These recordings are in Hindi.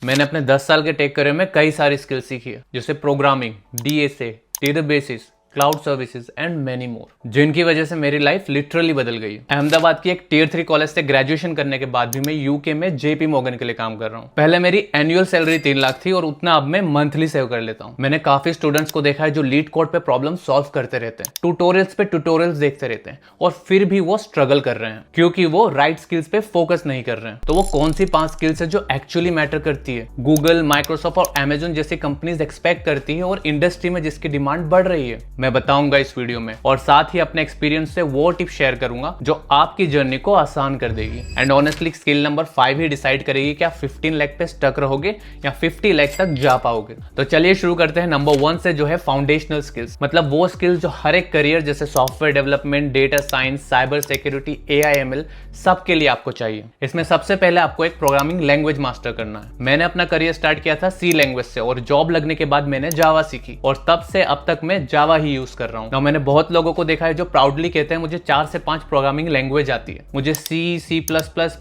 मैंने अपने 10 साल के टेक करियर में कई सारी स्किल्स सीखी है, जैसे programming, DSA, databases, cloud services and many more, जिनकी वजह से मेरी लाइफ लिटरली बदल गई है। अहमदाबाद की एक टियर 3 कॉलेज से ग्रेजुएशन करने के बाद भी मैं यूके में जेपी मॉर्गन के लिए काम कर रहा हूँ। पहले मेरी एनुअल सैलरी 3 लाख थी और उतना अब मैं मंथली सेव कर लेता हूँ। मैंने काफी स्टूडेंट्स को देखा है जो लीड कोड पे प्रॉब्लम सॉल्व करते रहते हैं, ट्यूटोरियल्स पे ट्यूटोरियल्स देखते रहते हैं और फिर भी वो स्ट्रगल कर रहे हैं क्योंकि वो राइट स्किल्स पे फोकस नहीं कर रहे हैं। तो वो कौन सी 5 स्किल्स है जो एक्चुअली मैटर करती है, गूगल, माइक्रोसॉफ्ट और अमेजन जैसी कंपनीज एक्सपेक्ट करती है और इंडस्ट्री में जिसकी डिमांड बढ़ रही है, मैं बताऊंगा इस वीडियो में। और साथ ही अपने एक्सपीरियंस से वो टिप शेयर करूंगा जो आपकी जर्नी को आसान कर देगी। And honestly skill number 5 he decide करेगी कि आप 15 लाख पे स्टक रहोगे या 50 लाख तक जा पाओगे। तो चलिए शुरू करते हैं नंबर 1 से, जो है फाउंडेशनल स्किल्स। मतलब वो स्किल्स जो हर एक करियर जैसे software development, data science, cyber security, AI/ML सबके लिए आपको चाहिए। इसमें सबसे पहले आपको एक प्रोग्रामिंग लैंग्वेज मास्टर करना है। मैंने अपना करियर स्टार्ट किया था सी लैंग्वेज से और जॉब लगने के बाद मैंने जावा सीखी और तब से अब तक मैं जावा ही यूज कर रहा हूँ। मैंने बहुत लोगों को देखा है जो प्राउडली कहते हैं मुझे 4 से 5 प्रोग्रामिंग लैंग्वेज आती है, मुझे C++,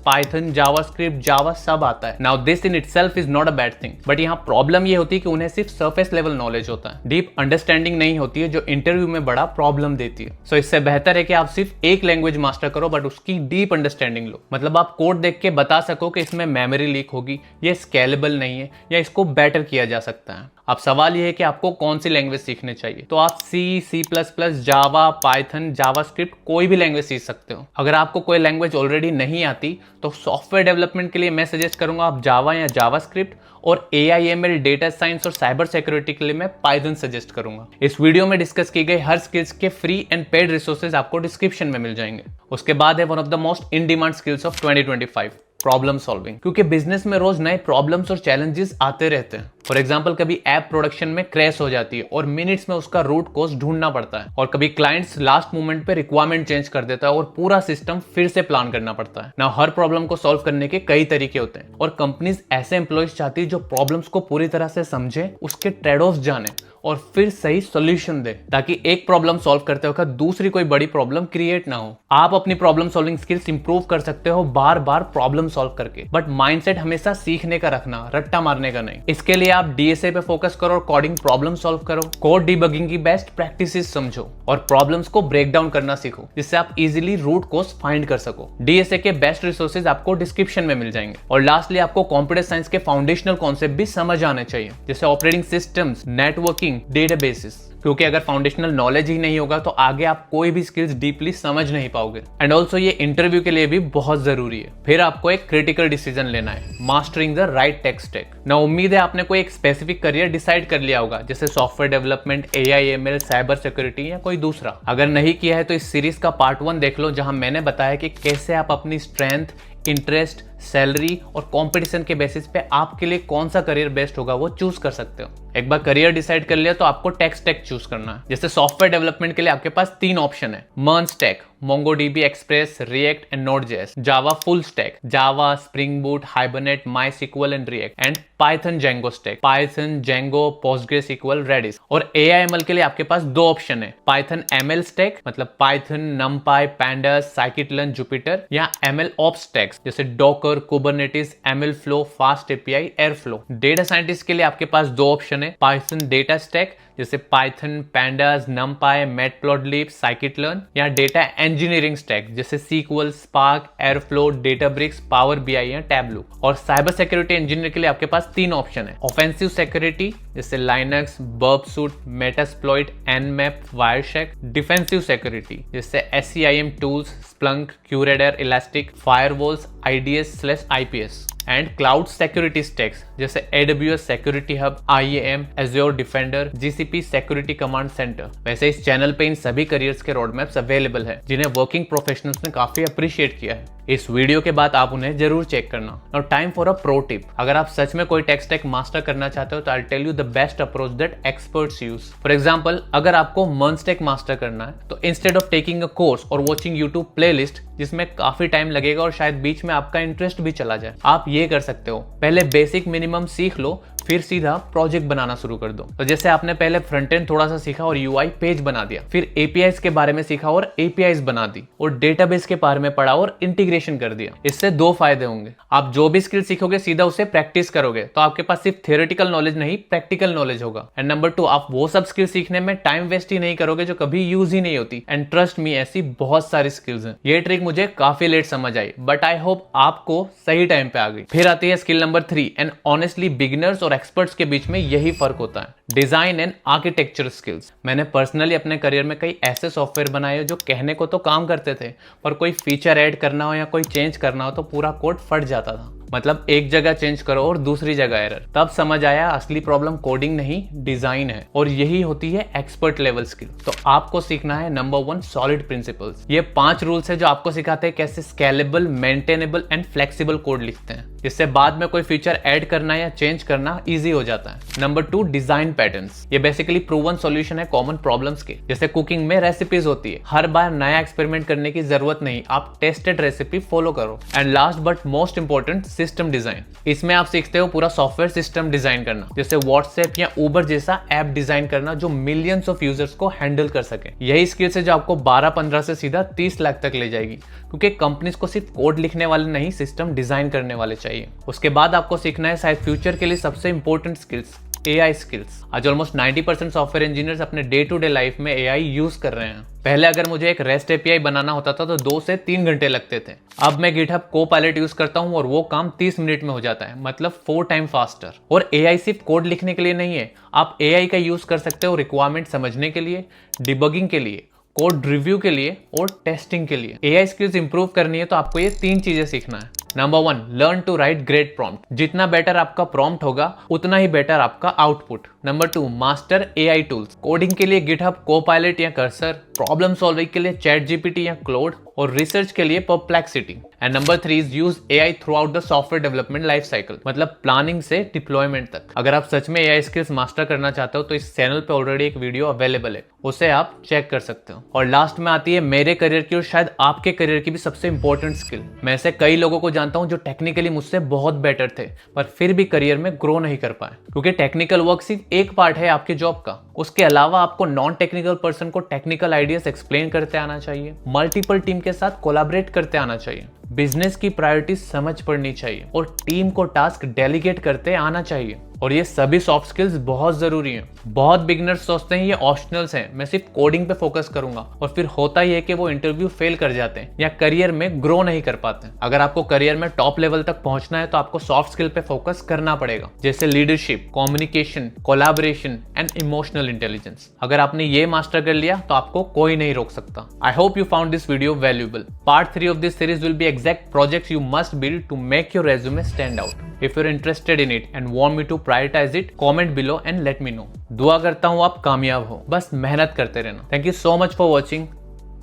पाइथन, जावास्क्रिप्ट, जावा सब आता है। Now this in itself is not a bad thing, but यहाँ प्रॉब्लम ये होती है कि उन्हें सिर्फ सरफेस लेवल नॉलेज होता है, डीप अंडरस्टैंडिंग नहीं होती है, जो इंटरव्यू में बड़ा प्रॉब्लम देती है। सो इससे बेहतर है कि आप सिर्फ एक लैंग्वेज मास्टर करो बट उसकी डीप अंडरस्टैंडिंग लो। मतलब आप कोड देख के बता सको कि इसमें मेमोरी लीक होगी, ये स्केलेबल नहीं है या इसको बेटर किया जा सकता है। अब सवाल यह है कि आपको कौन सी लैंग्वेज सीखनी चाहिए। तो आप C++, जावा, पाइथन, जावास्क्रिप्ट कोई भी लैंग्वेज सीख सकते हो। अगर आपको कोई लैंग्वेज ऑलरेडी नहीं आती तो सॉफ्टवेयर डेवलपमेंट के लिए मैं सजेस्ट करूंगा आप जावा या जावास्क्रिप्ट, और AI/ML, डेटा साइंस और साइबर सिक्योरिटी के लिए मैं पाइथन सजेस्ट करूंगा। इस वीडियो में डिस्कस की गई हर स्किल्स के फ्री एंड पेड रिसोर्सेज आपको डिस्क्रिप्शन में मिल जाएंगे। उसके बाद है one of the most in demand skills of 2025, problem solving. क्योंकि बिजनेस में रोज नए प्रॉब्लम्स और चैलेंजेस आते रहते हैं। फॉर एग्जांपल कभी ऐप प्रोडक्शन में क्रैश हो जाती है और मिनट्स में उसका रूट कॉज ढूंढना पड़ता है, और कभी क्लाइंट्स लास्ट मोमेंट पे रिक्वायरमेंट चेंज कर देता है और पूरा सिस्टम फिर से प्लान करना पड़ता है ना। हर प्रॉब्लम को सॉल्व करने के कई तरीके होते हैं और कंपनीज ऐसे एम्प्लॉयज चाहती है जो प्रॉब्लम्स को पूरी तरह से समझे, उसके ट्रेड ऑफ जाने और फिर सही सॉल्यूशन दे, ताकि एक प्रॉब्लम सॉल्व करते वक्त दूसरी कोई बड़ी प्रॉब्लम क्रिएट ना हो। आप अपनी प्रॉब्लम सॉल्विंग स्किल्स इंप्रूव कर सकते हो बार बार प्रॉब्लम सॉल्व करके, बट माइंडसेट हमेशा सीखने का रखना, रट्टा मारने का नहीं। इसके लिए आप डीएसए पे फोकस करो और कोडिंग प्रॉब्लम सॉल्व करो, कोड डिबगिंग की बेस्ट प्रैक्टिसेस समझो और प्रॉब्लम्स को ब्रेक डाउन करना सीखो, जिससे आप इजीली रूट कॉज फाइंड कर सको। डीएसए के बेस्ट रिसोर्सेज आपको डिस्क्रिप्शन में मिल जाएंगे। और लास्टली आपको कंप्यूटर साइंस के फाउंडेशनल कॉन्सेप्ट भी समझ आने चाहिए, जैसे ऑपरेटिंग सिस्टम्स, नेटवर्किंग, डेटाबेसेस, क्योंकि अगर फाउंडेशनल नॉलेज ही नहीं होगा तो आगे आप कोई भी स्किल्स डीपली समझ नहीं पाओगे। एंड ऑल्सो ये इंटरव्यू के लिए भी बहुत जरूरी है। फिर आपको एक क्रिटिकल डिसीजन लेना है, mastering the right tech stack. ना उम्मीद है आपने कोई एक स्पेसिफिक करियर डिसाइड कर लिया होगा, जैसे software development, AI/ML, cyber security या कोई दूसरा। अगर नहीं किया है तो इस सीरीज का पार्ट 1 देख लो, जहां मैंने बताया कि कैसे आप अपनी स्ट्रेंथ, इंटरेस्ट, सैलरी और कंपटीशन के बेसिस पे आपके लिए कौन सा करियर बेस्ट होगा वो चूज कर सकते हो। एक बार करियर डिसाइड कर लिया तो आपको टेक स्टैक चूज करना है। जैसे सॉफ्टवेयर डेवलपमेंट के लिए आपके पास 3 ऑप्शन है, MERN stack, MongoDB, express, react and Node.js, Java full stack, Java, spring boot, hibernate, MySQL and react, and Python Django stack, Python, Django, PostgreSQL, Redis। और AI/ML के लिए आपके पास 2 ऑप्शन है, पाइथन ML स्टैक, मतलब Python, NumPy, Pandas, Scikit-learn, Jupyter, या ML Ops स्टैक्स जैसे Docker, Kubernetes, MLflow, Fast API, Airflow। Data scientist के लिए आपके पास 2 ऑप्शन है, पाइथन डेटा स्टैक जैसे Python, pandas, NumPy, matplotlib, Scikit-learn, या डेटा इंजीनियरिंग स्टैक जैसे SQL, Spark, Airflow, Databricks, Power BI या Tableau। और साइबर सिक्योरिटी इंजीनियर के लिए आपके पास 3 ऑप्शन है, ऑफेंसिव सिक्योरिटी जैसे Linux, Burp Suite, Metasploit, Nmap, Wireshark, defensive security जैसे SCIM tools, Splunk, QRadar, Elastic, Firewalls, IDS/IPS, and cloud security stacks जैसे AWS security hub, IAM, Azure Defender, GCP security command centre. वैसे इस चैनल पे इन सभी करियर्स के रोड मैप्स अवेलेबल है, जिन्हें वर्किंग प्रोफेशनल्स ने काफी अप्रिशिएट किया है। इस वीडियो के बाद आप उन्हें जरूर चेक करना। Now time for a pro tip. अगर आप सच में कोई टेक स्टैक मास्टर करना चाहते हो तो I tell you the best approach that experts use. For example, अगर आपको MERN स्टैक मास्टर करना है तो instead of taking a course और वॉचिंग यूट्यूब प्लेलिस्ट जिसमें काफी टाइम लगेगा और शायद बीच में आपका इंटरेस्ट भी चला जाए, आप ये कर सकते हो, पहले बेसिक मिनिमम सीख लो, फिर सीधा प्रोजेक्ट बनाना शुरू कर दो। तो जैसे आपने पहले फ्रंट एंड थोड़ा सा सीखा और यूआई पेज बना दिया, फिर एपीआईज के बारे में सीखा और एपीआईज बना दी, और डेटाबेस के बारे में पढ़ा और इंटीग्रेशन कर दिया। इससे दो फायदे होंगे, आप जो भी स्किल सीखोगे सीधा उसे प्रैक्टिस करोगे तो आपके पास सिर्फ थियोरेटिकल नॉलेज नहीं, प्रैक्टिकल नॉलेज होगा। एंड नंबर 2, आप वो सब स्किल सीखने में टाइम वेस्ट ही नहीं करोगे जो कभी यूज ही नहीं होती। एंड ट्रस्ट मी, ऐसी बहुत सारी स्किल्स हैं। ये ट्रिक मुझे काफी लेट समझ आई, बट आई होप आपको सही टाइम पे आ गई। फिर आती है skill number 3, and honestly beginners और एक्सपर्ट्स के बीच में यही फर्क होता है, डिजाइन एंड आर्किटेक्चर स्किल्स। मैंने पर्सनली अपने करियर में कई ऐसे सॉफ्टवेयर बनाए जो कहने को तो काम करते थे, पर कोई फीचर ऐड करना हो या कोई चेंज करना हो तो पूरा कोड फट जाता था। मतलब एक जगह चेंज करो और दूसरी जगह एरर। तब समझ आया असली प्रॉब्लम कोडिंग नहीं, डिजाइन है, और यही होती है एक्सपर्ट लेवल स्किल। तो आपको सीखना है नंबर 1, सॉलिड प्रिंसिपल्स। ये 5 रूल्स है जो आपको सिखाते हैं कैसे scalable, maintainable and flexible code लिखते हैं, जिससे बाद में कोई फीचर ऐड करना या चेंज करना इजी हो जाता है। Number 2, design patterns. ये बेसिकली प्रूवन सॉल्यूशन है कॉमन प्रॉब्लम्स के। जैसे कुकिंग में रेसिपीज होती है, हर बार नया एक्सपेरिमेंट करने की जरूरत नहीं, आप टेस्टेड रेसिपी फॉलो करो। And last but most important, system design. इसमें आप सीखते हो पूरा सॉफ्टवेयर सिस्टम डिजाइन करना, जैसे व्हाट्सएप या उबर जैसा ऐप डिजाइन करना जो मिलियंस ऑफ यूजर्स को हैंडल कर सके। यही स्किल्स है जो आपको 12-15 से सीधा 30 लाख तक ले जाएगी, क्योंकि कंपनीज को सिर्फ कोड लिखने वाले नहीं, सिस्टम डिजाइन करने वाले चाहिए। उसके बाद आपको सीखना है शायद फ्यूचर के लिए सबसे इंपॉर्टेंट स्किल्स, एआई स्किल्स। आज ऑलमोस्ट 90% सॉफ्टवेयर इंजीनियर्स अपने डे टू डे लाइफ में एआई यूज कर रहे हैं। पहले अगर मुझे एक रेस्ट एपीआई बनाना होता था तो 2 से 3 घंटे लगते थे। अब मैं गिटहब कोपायलट यूज करता हूं और वो काम 30 मिनट में हो जाता है, मतलब 4 टाइम फास्टर। और एआई सिर्फ कोड लिखने के लिए नहीं है, आप एआई का यूज कर सकते हो रिक्वायरमेंट समझने के लिए, डिबगिंग के लिए, कोड रिव्यू के लिए और टेस्टिंग के लिए। एआई स्किल्स इंप्रूव करनी है तो आपको ये 3 चीजें सीखना है। Number 1, learn to write great prompt. जितना बेटर आपका प्रॉम्प्ट होगा उतना ही बेटर आपका output. Number 2, master AI tools. Coding के लिए गिटहब कोपायलट या कर्सर, प्रॉब्लम सॉल्विंग के लिए चैट जीपीटी या क्लोड, और रिसर्च के लिए perplexity. And number 3 is use AI through out the software development life cycle, मतलब प्लानिंग से डिप्लॉयमेंट तक। अगर आप सच में एआई स्किल्स मास्टर करना चाहते हो तो इस चैनल पे ऑलरेडी एक वीडियो अवेलेबल है, उसे आप चेक कर सकते हो। और लास्ट में आती है मेरे करियर की और शायद आपके करियर की भी सबसे इंपॉर्टेंट स्किल। मैं ऐसे कई लोगों को जानता हूं जो टेक्निकली मुझसे बहुत बेटर थे, पर फिर भी करियर में ग्रो नहीं कर पाए, क्योंकि टेक्निकल वर्क सिर्फ एक पार्ट है आपके जॉब का। उसके अलावा आपको नॉन टेक्निकल पर्सन को टेक्निकल आइडियाज एक्सप्लेन करते आना चाहिए, मल्टीपल टीम के साथ कोलैबोरेट करते आना चाहिए, बिजनेस की प्रायोरिटीज समझ पड़नी चाहिए और टीम को टास्क डेलीगेट करते आना चाहिए। और ये सभी सॉफ्ट स्किल्स बहुत जरूरी हैं। बहुत बिगिनर्स सोचते हैं ये ऑप्शनल्स हैं, मैं सिर्फ कोडिंग पे फोकस करूंगा, और फिर होता ही है कि वो इंटरव्यू फेल कर जाते हैं या करियर में ग्रो नहीं कर पाते। अगर आपको करियर में टॉप लेवल तक पहुंचना है तो आपको सॉफ्ट स्किल पे फोकस करना पड़ेगा, जैसे leadership, communication, collaboration and emotional intelligence. अगर आपने ये मास्टर कर लिया तो आपको कोई नहीं रोक सकता। I hope you found this video valuable. Part 3 of this series will be exact projects you must build to make your resume stand out. If you're interested in it and want me to prioritize it, comment below and let me know. दुआ करता हूँ आप कामयाब हो, बस मेहनत करते रहना। Thank you so much for watching.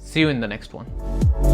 See you in the next one.